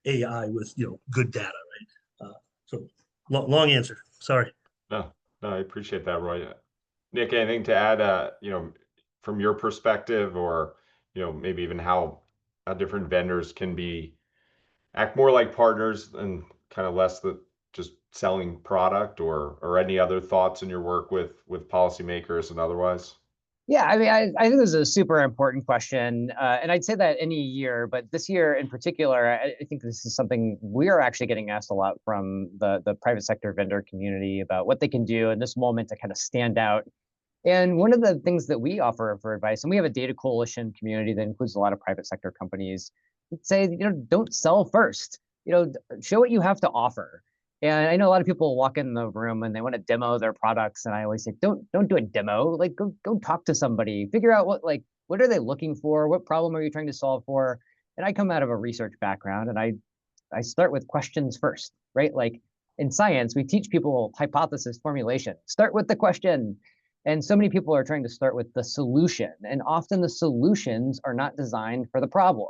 AI with good data, right? So long answer. Sorry. No, no, I appreciate that, Roy. Nick, anything to add, from your perspective, or, maybe even how different vendors can act more like partners and kind of less the just selling product, or any other thoughts in your work with policymakers and otherwise? Yeah, I mean, I think this is a super important question. And I'd say that any year, but this year in particular, I think this is something we are actually getting asked a lot from the private sector vendor community about what they can do in this moment to kind of stand out. And one of the things that we offer for advice, and we have a data coalition community that includes a lot of private sector companies, say, don't sell first, show what you have to offer. And I know a lot of people walk in the room and they want to demo their products. And I always say, don't do a demo, like go talk to somebody, figure out what are they looking for? What problem are you trying to solve for? And I come out of a research background and I start with questions first, right? Like in science, we teach people hypothesis formulation, start with the question. And so many people are trying to start with the solution. And often the solutions are not designed for the problem.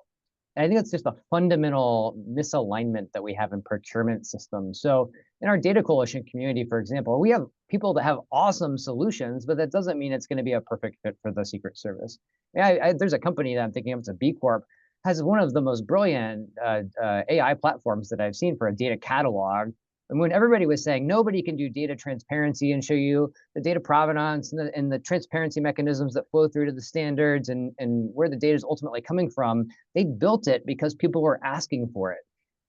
And I think it's just a fundamental misalignment that we have in procurement systems. So in our data coalition community, for example, we have people that have awesome solutions, but that doesn't mean it's going to be a perfect fit for the Secret Service. There's a company that I'm thinking of, it's a B Corp, has one of the most brilliant AI platforms that I've seen for a data catalog. And when everybody was saying nobody can do data transparency and show you the data provenance and the transparency mechanisms that flow through to the standards and where the data is ultimately coming from, they built it because people were asking for it.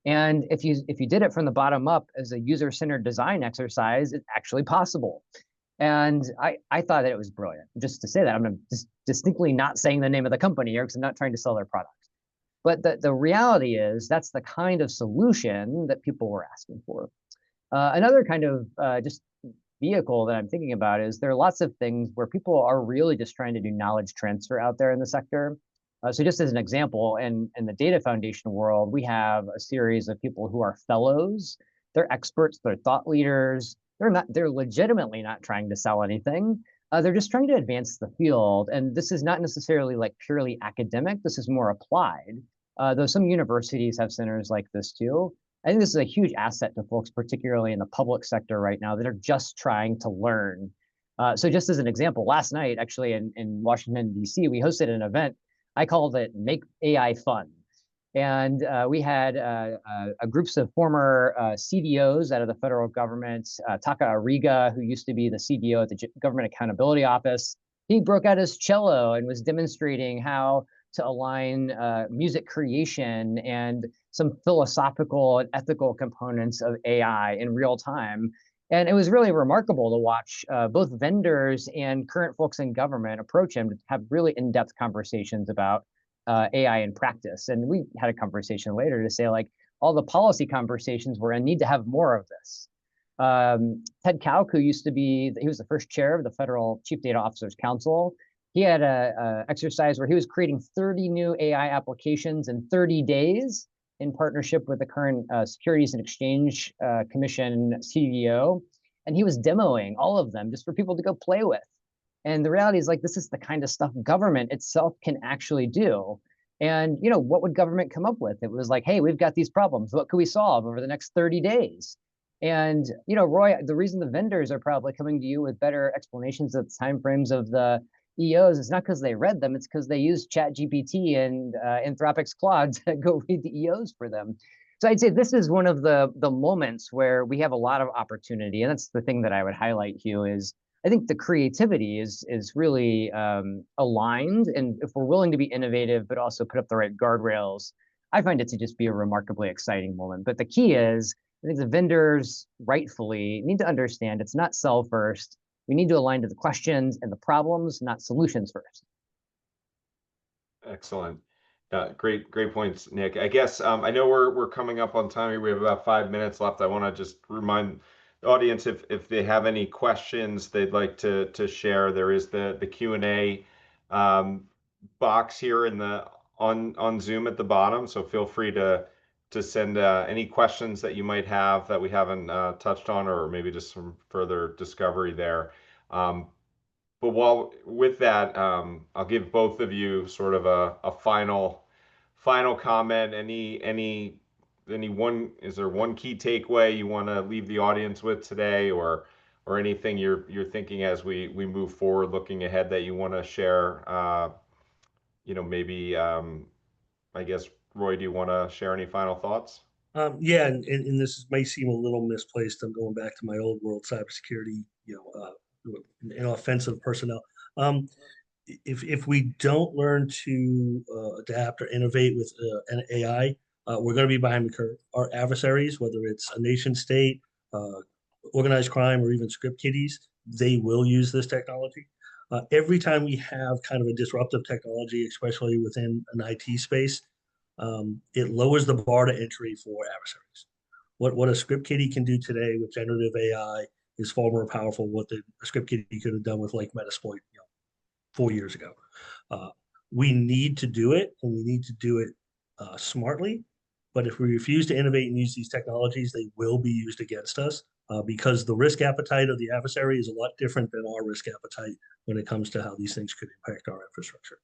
And if you did it from the bottom up as a user-centered design exercise, it's actually possible. And I thought that it was brilliant. Just to say that, I'm just distinctly not saying the name of the company here because I'm not trying to sell their product. But the reality is that's the kind of solution that people were asking for. Another kind of just vehicle that I'm thinking about is there are lots of things where people are really just trying to do knowledge transfer out there in the sector. So just as an example, in the data foundation world, we have a series of people who are fellows. They're experts, they're thought leaders. They're legitimately not trying to sell anything. They're just trying to advance the field. And this is not necessarily like purely academic. This is more applied, though some universities have centers like this too. I think this is a huge asset to folks, particularly in the public sector right now, that are just trying to learn. So just as an example, last night, actually in Washington, D.C., we hosted an event. I called it Make AI Fun. And we had groups of former CDOs out of the federal government. Taka Ariga, who used to be the CDO at the Government Accountability Office, he broke out his cello and was demonstrating how to align music creation and some philosophical and ethical components of AI in real time. And it was really remarkable to watch both vendors and current folks in government approach him to have really in-depth conversations about AI in practice. And we had a conversation later to say, like, all the policy conversations were in need to have more of this. Ted Kauk, who he was the first chair of the Federal Chief Data Officers Council. He had a exercise where he was creating 30 new AI applications in 30 days in partnership with the current Securities and Exchange Commission CDO. And he was demoing all of them just for people to go play with. And the reality is, like, this is the kind of stuff government itself can actually do. And what would government come up with? It was like, hey, we've got these problems. What can we solve over the next 30 days? And Roy, the reason the vendors are probably coming to you with better explanations of the timeframes of the EOs is not because they read them; it's because they use ChatGPT and Anthropic's Claude to go read the EOs for them. So I'd say this is one of the moments where we have a lot of opportunity, and that's the thing that I would highlight, Hugh, is I think the creativity is really aligned, and if we're willing to be innovative but also put up the right guardrails, I find it to just be a remarkably exciting moment. But the key is, I think the vendors rightfully need to understand it's not sell first. We need to align to the questions and the problems, not solutions first. Excellent. Great points, Nick. I guess I know we're coming up on time here. We have about 5 minutes left. I want to just remind the audience if they have any questions they'd like to share. There is the Q&A box here in the on Zoom at the bottom. So feel free to send any questions that you might have that we haven't touched on, or maybe just some further discovery there. But while with that, I'll give both of you sort of a final comment. Is there one key takeaway you want to leave the audience with today, or anything you're thinking as we move forward, looking ahead, that you want to share? Maybe I guess, Roy, do you want to share any final thoughts? Yeah, and this may seem a little misplaced. I'm going back to my old world, cybersecurity, and offensive personnel. If we don't learn to adapt or innovate with an AI, we're going to be behind the curve. Our adversaries, whether it's a nation state, uh, organized crime, or even script kiddies, they will use this technology. Every time we have kind of a disruptive technology, especially within an IT space, it lowers the bar to entry for adversaries. What a script kiddie can do today with generative AI is far more powerful than what a script kiddie could have done with like Metasploit 4 years ago. Uh, we need to do it, and we need to do it smartly. But if we refuse to innovate and use these technologies, they will be used against us because the risk appetite of the adversary is a lot different than our risk appetite when it comes to how these things could impact our infrastructure.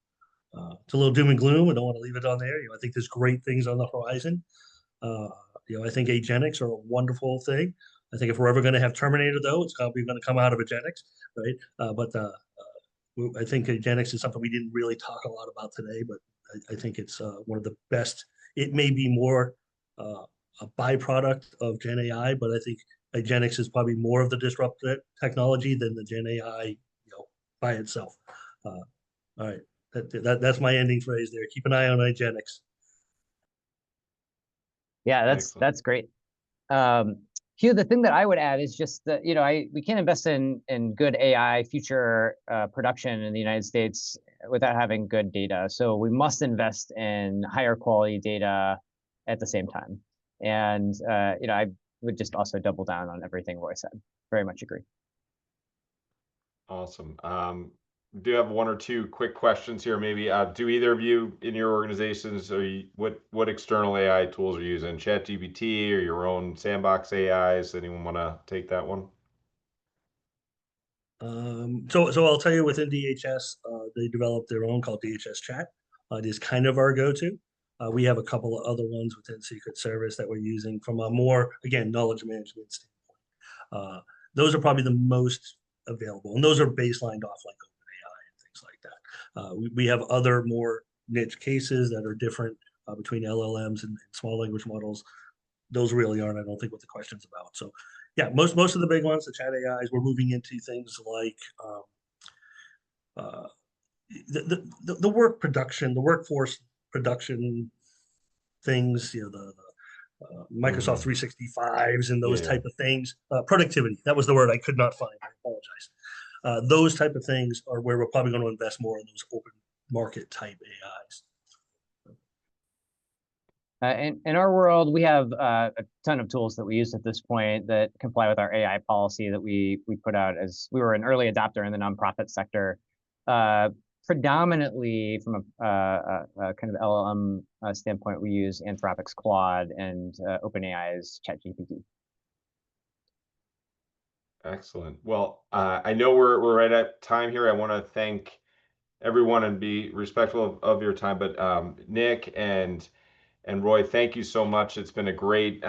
It's a little doom and gloom. I don't want to leave it on there. I think there's great things on the horizon. Uh, I think agenics are a wonderful thing. I think if we're ever going to have Terminator, though, it's probably going to come out of agenics, right? But I think agenics is something we didn't really talk a lot about today, but I think it's one of the best. It may be more a byproduct of Gen AI, but I think agenics is probably more of the disruptive technology than the Gen AI, by itself. All right. That's my ending phrase there. Keep an eye on agenics. Yeah, Excellent. that's great. Hugh, the thing that I would add is just that we can't invest in good AI future production in the United States without having good data. So we must invest in higher quality data at the same time. And I would just also double down on everything Roy said. Very much agree. Awesome. Do have one or two quick questions here. Maybe do either of you in your organizations, what external AI tools are you using? ChatGPT or your own sandbox AIs? Anyone want to take that one? So I'll tell you, within DHS, they developed their own called DHS Chat. It is kind of our go-to. We have a couple of other ones within Secret Service that we're using from a more, again, knowledge management standpoint. Those are probably the most available, and those are baselined off like OpenAI and things like that. We have other more niche cases that are different between LLMs and small language models. Those really aren't, I don't think, what the question's about. So yeah, most of the big ones, the chat AIs, we're moving into things like uh, the work production, the workforce production things, the Microsoft 365s and those Yeah. type of things. Productivity, that was the word I could not find. I apologize. Those type of things are where we're probably going to invest more in those open market type AIs. In our world, we have a ton of tools that we use at this point that comply with our AI policy that we put out as we were an early adopter in the nonprofit sector. Predominantly from a kind of LLM standpoint, we use Anthropic's Claude and OpenAI's ChatGPT. Excellent. Well, I know we're right at time here. I want to thank everyone and be respectful of your time. But Nick and Roy, thank you so much. It's been a great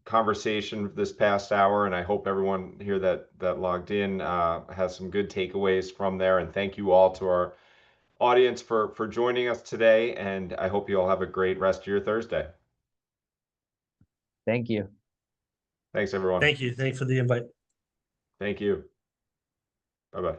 conversation this past hour, and I hope everyone here that logged in has some good takeaways from there. And thank you all to our audience for joining us today. And I hope you all have a great rest of your Thursday. Thank you. Thanks, everyone. Thank you. Thanks for the invite. Thank you. Bye-bye.